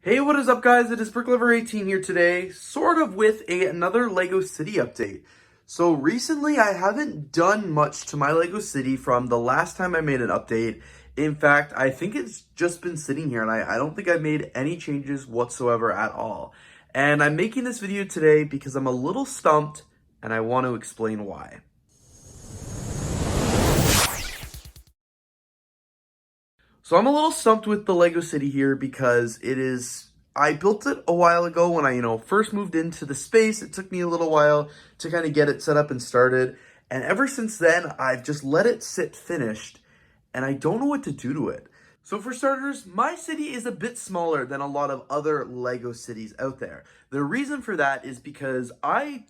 Hey, what is up guys? It is ThoseBrickLetters18 here today, sort of with another LEGO City update. So recently I haven't done much to my LEGO City from the last time I made an update. In fact, I think it's just been sitting here and I don't think I've made any changes whatsoever at all. And I'm making this video today because I'm a little stumped and I want to explain why. So I'm a little stumped with the LEGO City here because I built it a while ago when I, first moved into the space. It took me a little while to kind of get it set up and started. And ever since then, I've just let it sit finished and I don't know what to do to it. So for starters, my city is a bit smaller than a lot of other LEGO cities out there. The reason for that is because I,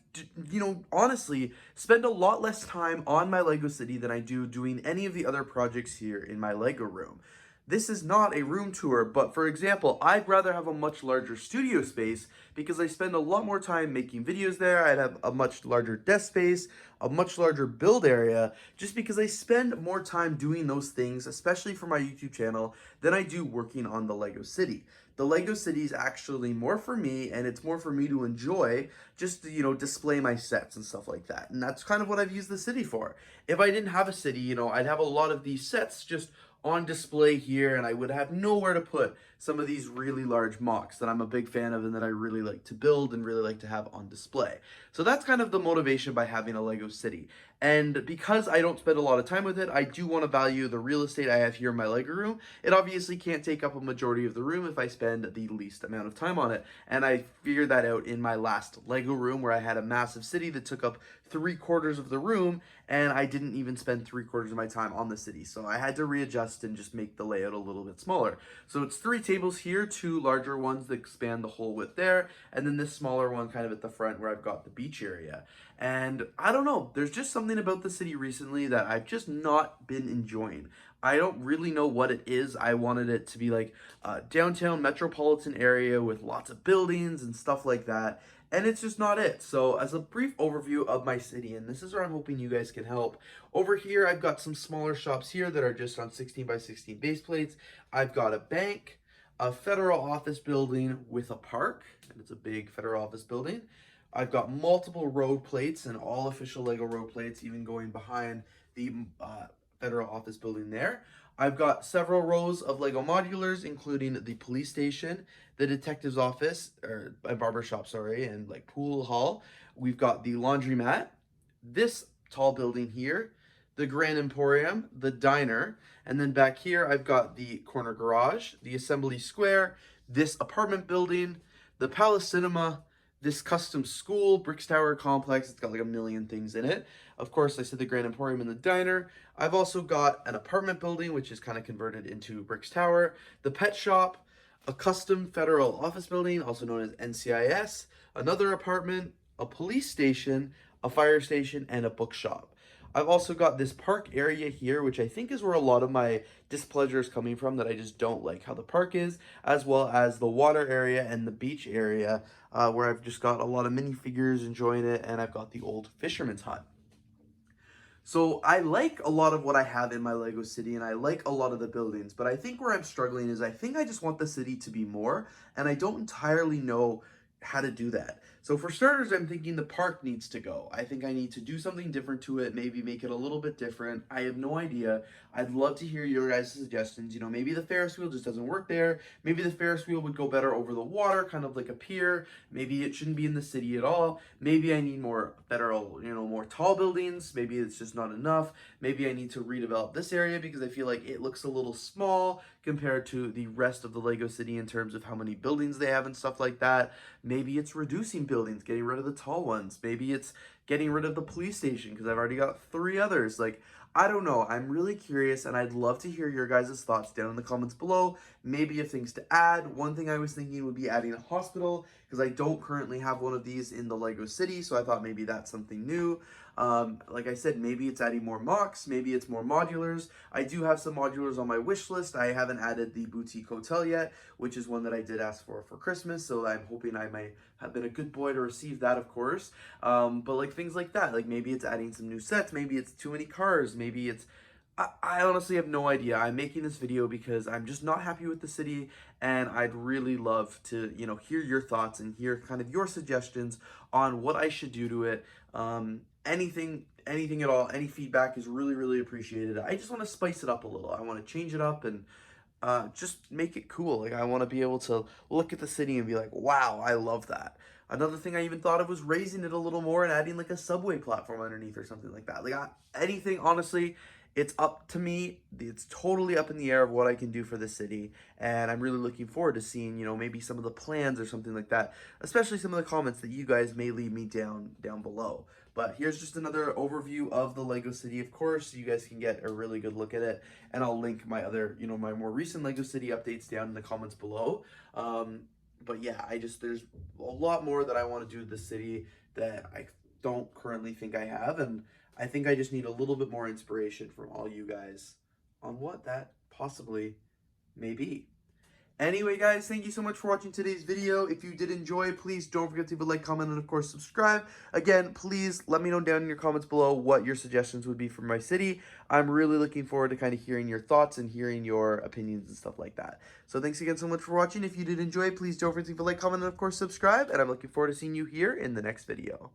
honestly spend a lot less time on my LEGO city than I do doing any of the other projects here in my LEGO room. This is not a room tour, but for example, I'd rather have a much larger studio space because I spend a lot more time making videos there. I'd have a much larger desk space, a much larger build area, just because I spend more time doing those things, especially for my YouTube channel, than I do working on the LEGO City. The LEGO City is actually more for me, and it's more for me to enjoy, just to, display my sets and stuff like that. And that's kind of what I've used the city for. If I didn't have a city, I'd have a lot of these sets just on display here, and I would have nowhere to put some of these really large mocks that I'm a big fan of and that I really like to build and really like to have on display. So that's kind of the motivation by having a LEGO City. And because I don't spend a lot of time with it, I do want to value the real estate I have here in my LEGO room. It obviously can't take up a majority of the room if I spend the least amount of time on it. And I figured that out in my last LEGO room where I had a massive city that took up 3/4 of the room, and I didn't even spend 3/4 of my time on the city. So I had to readjust and just make the layout a little bit smaller. So it's 3 tables here, 2 larger ones that span the whole width there, and then this smaller one kind of at the front where I've got the beach area. And I don't know, there's just something about the city recently that I've just not been enjoying. I don't really know what it is. I wanted it to be like a downtown metropolitan area with lots of buildings and stuff like that. And it's just not it. So as a brief overview of my city, and this is where I'm hoping you guys can help. Over here, I've got some smaller shops here that are just on 16 by 16 base plates. I've got a bank, a federal office building with a park, and it's a big federal office building. I've got multiple road plates and all official LEGO road plates, even going behind the federal office building there. I've got several rows of LEGO modulars, including the police station, the detective's office, or a barber shop, sorry, and like pool hall. We've got the laundromat, this tall building here, the Grand Emporium, the diner, and then back here I've got the corner garage, the assembly square, this apartment building, the Palace Cinema, this custom school, Bricks Tower complex. It's got like a million things in it. Of course, I said the Grand Emporium and the diner. I've also got an apartment building, which is kind of converted into Bricks Tower, the pet shop, a custom federal office building, also known as NCIS, another apartment, a police station, a fire station, and a bookshop. I've also got this park area here, which I think is where a lot of my displeasure is coming from, that I just don't like how the park is, as well as the water area and the beach area, where I've just got a lot of minifigures enjoying it, and I've got the old fisherman's hut. So I like a lot of what I have in my LEGO city, and I like a lot of the buildings, but I think where I'm struggling is I think I just want the city to be more, and I don't entirely know how to do that. So for starters, I'm thinking the park needs to go. I think I need to do something different to it, maybe make it a little bit different. I have no idea. I'd love to hear your guys' suggestions. Maybe the Ferris wheel just doesn't work there. Maybe the Ferris wheel would go better over the water, kind of like a pier. Maybe it shouldn't be in the city at all. Maybe I need more tall buildings. Maybe it's just not enough. Maybe I need to redevelop this area because I feel like it looks a little small compared to the rest of the LEGO city in terms of how many buildings they have and stuff like that. Maybe it's reducing buildings, getting rid of the tall ones. Maybe it's getting rid of the police station because I've already got 3 others. Like, I don't know. I'm really curious, and I'd love to hear your guys' thoughts down in the comments below. Maybe of things to add. One thing I was thinking would be adding a hospital, because I don't currently have one of these in the LEGO city, so I thought maybe that's something new. Like I said, maybe it's adding more mocks, maybe it's more modulars. I do have some modulars on my wish list. I haven't added the boutique hotel yet, which is one that I did ask for Christmas, so I'm hoping I might have been a good boy to receive that, of course. But like things like that, like maybe it's adding some new sets, maybe it's too many cars, maybe it's I honestly have no idea. I'm making this video because I'm just not happy with the city, and I'd really love to, hear your thoughts and hear kind of your suggestions on what I should do to it. Anything at all, any feedback is really, really appreciated. I just want to spice it up a little. I want to change it up and just make it cool. Like, I want to be able to look at the city and be like, wow, I love that. Another thing I even thought of was raising it a little more and adding like a subway platform underneath or something like that. Like, anything, honestly, it's up to me. It's totally up in the air of what I can do for the city. And I'm really looking forward to seeing, maybe some of the plans or something like that, especially some of the comments that you guys may leave me down below. But here's just another overview of the Lego City, of course, so you guys can get a really good look at it. And I'll link my other, my more recent Lego City updates down in the comments below. But yeah, there's a lot more that I want to do with the city that I don't currently think I have. And I think I just need a little bit more inspiration from all you guys on what that possibly may be. Anyway, guys, thank you so much for watching today's video. If you did enjoy, please don't forget to leave a like, comment, and of course, subscribe. Again, please let me know down in your comments below what your suggestions would be for my city. I'm really looking forward to kind of hearing your thoughts and hearing your opinions and stuff like that. So thanks again so much for watching. If you did enjoy, please don't forget to leave a like, comment, and of course, subscribe. And I'm looking forward to seeing you here in the next video.